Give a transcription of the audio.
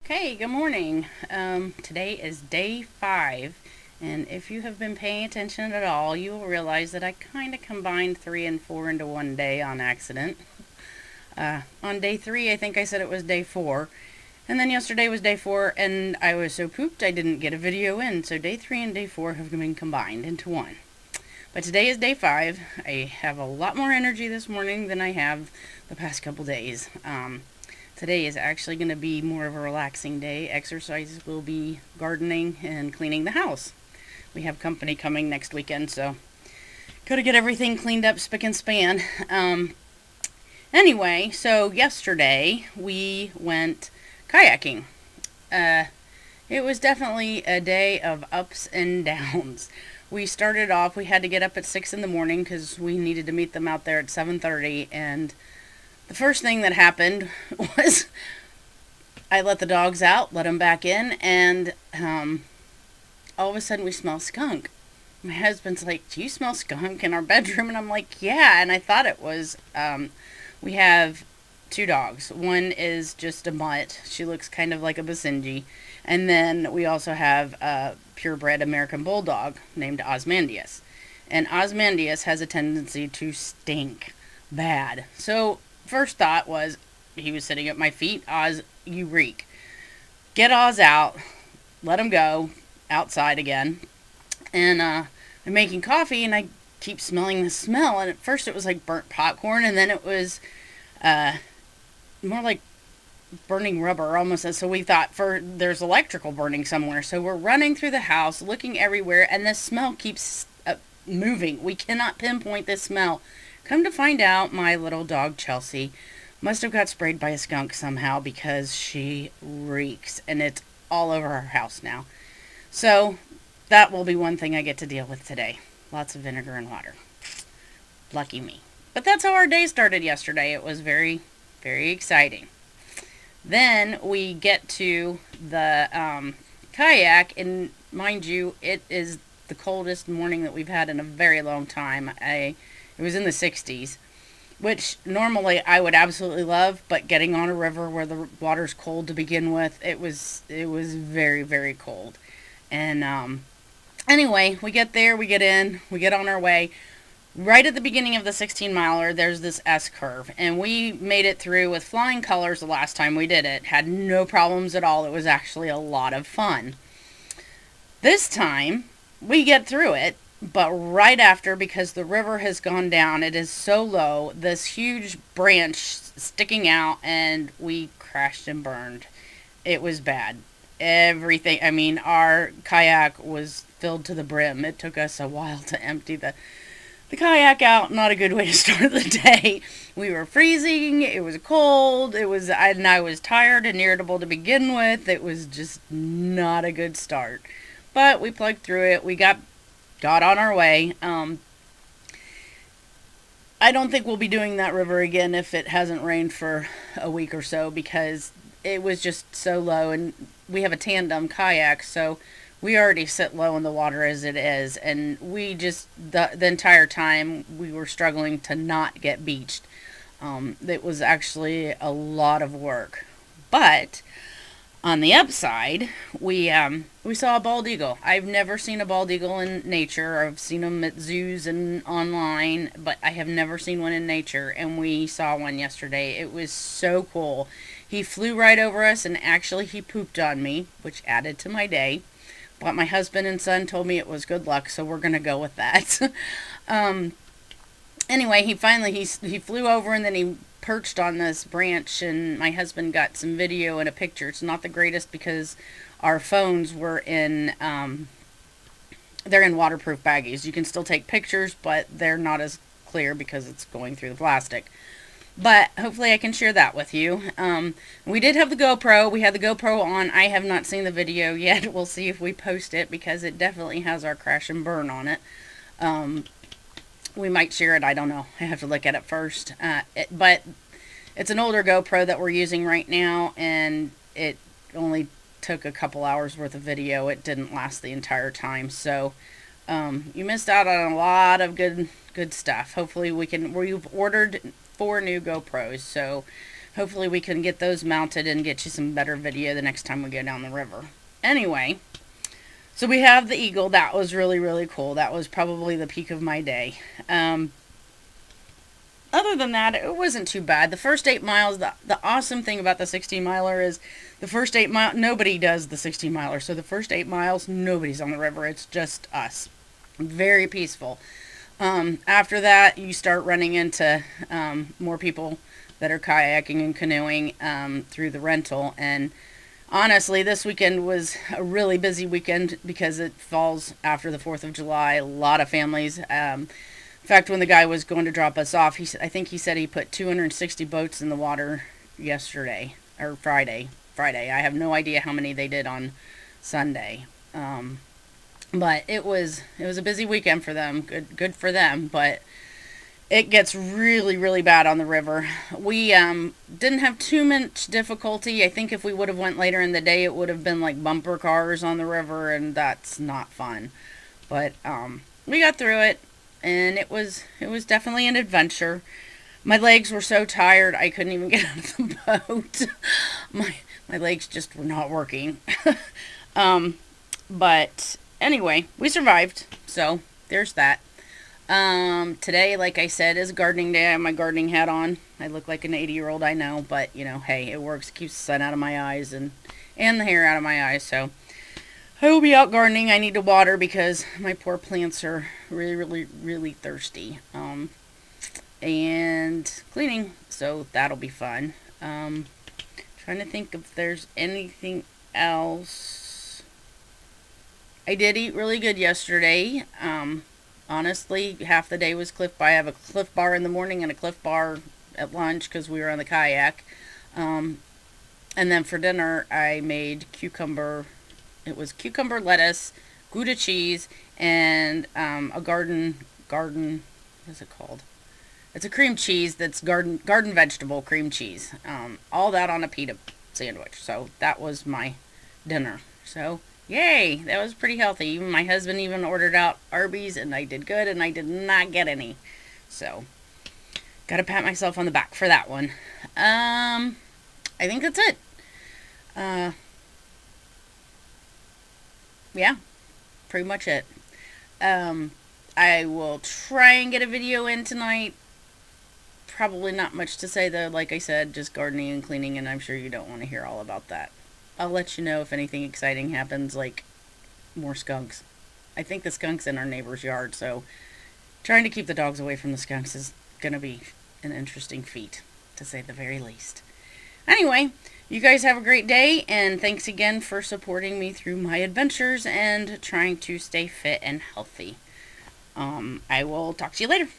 Okay, good morning. Today is day 5, and if you have been paying attention at all, you will realize that I kind of combined 3 and 4 into one day on accident. On day 3, I think I said it was day 4, and then yesterday was day 4, and I was so pooped I didn't get a video in, so day 3 and day 4 have been combined into one. But today is day 5. I have a lot more energy this morning than I have the past couple days. Today is actually going to be more of a relaxing day. Exercise will be gardening and cleaning the house. We have company coming next weekend, so gotta get everything cleaned up spick and span. Anyway, so yesterday we went kayaking. It was definitely a day of ups and downs. We started off, we had to get up at 6 in the morning because we needed to meet them out there at 7:30, and the first thing that happened was I let the dogs out, let them back in, and all of a sudden we smell skunk. My husband's like, "Do you smell skunk in our bedroom?" And I'm like, "Yeah." And I thought it was, we have 2 dogs. One is just a mutt. She looks kind of like a Basenji. And then we also have a purebred American Bulldog named Osmandius. And Osmandius has a tendency to stink bad. So first thought was, he was sitting at my feet. Oz, you reek. Get Oz out. Let him go outside again. And I'm making coffee, and I keep smelling the smell. And at first it was like burnt popcorn, and then it was more like burning rubber almost. So we thought there's electrical burning somewhere. So we're running through the house, looking everywhere, and the smell keeps moving. We cannot pinpoint this smell. Come to find out, my little dog Chelsea must have got sprayed by a skunk somehow because she reeks, and it's all over our house now. So that will be one thing I get to deal with today. Lots of vinegar and water. Lucky me. But that's how our day started yesterday. It was very, very exciting. Then we get to the kayak, and mind you, it is the coldest morning that we've had in a very long time. It was in the 60s, which normally I would absolutely love, but getting on a river where the water's cold to begin with, it was very, very cold. And anyway, we get there, we get in, we get on our way. Right at the beginning of the 16-miler, there's this S curve, and we made it through with flying colors the last time we did it. Had no problems at all. It was actually a lot of fun. This time, we get through it, but right after, because the river has gone down, it is so low, this huge branch sticking out, and we crashed and burned. It was bad. Everything, I mean, our kayak was filled to the brim. It took us a while to empty the kayak out. Not a good way to start the day. We were freezing. It was cold. I was tired and irritable to begin with. It was just not a good start. But we plugged through it. We got on our way. I don't think we'll be doing that river again if it hasn't rained for a week or so, because it was just so low, and we have a tandem kayak, so we already sit low in the water as it is, and we just, the entire time, we were struggling to not get beached. It was actually a lot of work. But on the upside, we saw a bald eagle. I've never seen a bald eagle in nature. I've seen them at zoos and online, but I have never seen one in nature, and we saw one yesterday. It was so cool. He flew right over us, and actually he pooped on me, which added to my day. But my husband and son told me it was good luck, so we're going to go with that. Anyway, he flew over, and then he perched on this branch, and my husband got some video and a picture. It's not the greatest because our phones were they're in waterproof baggies. You can still take pictures, but they're not as clear because it's going through the plastic. But hopefully I can share that with you. We did have the GoPro. We had the GoPro on. I have not seen the video yet. We'll see if we post it, because it definitely has our crash and burn on it. We might share it. I don't know. I have to look at it first. But it's an older GoPro that we're using right now, and it only took a couple hours worth of video. It didn't last the entire time. So you missed out on a lot of good stuff. Hopefully we've ordered 4 new GoPros, so hopefully we can get those mounted and get you some better video the next time we go down the river. Anyway, so we have the Eagle. That was really, really cool. That was probably the peak of my day. Other than that, it wasn't too bad. The first 8 miles, the awesome thing about the 16 miler is the first 8 miles, nobody does the 16 miler. So the first 8 miles, nobody's on the river. It's just us. Very peaceful. After that, you start running into more people that are kayaking and canoeing through the rental. And honestly, this weekend was a really busy weekend because it falls after the 4th of July. A lot of families. In fact, when the guy was going to drop us off, I think he said he put 260 boats in the water yesterday, or Friday. I have no idea how many they did on Sunday. But it was a busy weekend for them. Good for them, but it gets really, really bad on the river. We didn't have too much difficulty. I think if we would have went later in the day, it would have been like bumper cars on the river, and that's not fun. But we got through it. And it was definitely an adventure. My legs were so tired I couldn't even get out of the boat. my legs just were not working. But anyway, we survived. So there's that. Today, like I said, is gardening day. I have my gardening hat on. I look like an 80-year-old, I know, but you know, hey, it works. It keeps the sun out of my eyes and the hair out of my eyes. So I will be out gardening. I need to water because my poor plants are really, really, really thirsty. And cleaning, so that'll be fun. Trying to think if there's anything else. I did eat really good yesterday. Honestly, half the day was Cliff Bar. I have a Cliff Bar in the morning and a Cliff Bar at lunch because we were on the kayak. And then for dinner, I made cucumber. It was cucumber, lettuce, Gouda cheese, and a garden. What is it called? It's a cream cheese that's garden vegetable cream cheese. All that on a pita sandwich. So that was my dinner. So yay, that was pretty healthy. Even my husband even ordered out Arby's, and I did good, and I did not get any. So gotta pat myself on the back for that one. I think that's it. Yeah, pretty much it. I will try and get a video in tonight. Probably not much to say though. Like I said, just gardening and cleaning, and I'm sure you don't want to hear all about that. I'll let you know if anything exciting happens, like more skunks. I think the skunk's in our neighbor's yard, so trying to keep the dogs away from the skunks is going to be an interesting feat, to say the very least. Anyway, you guys have a great day, and thanks again for supporting me through my adventures and trying to stay fit and healthy. I will talk to you later.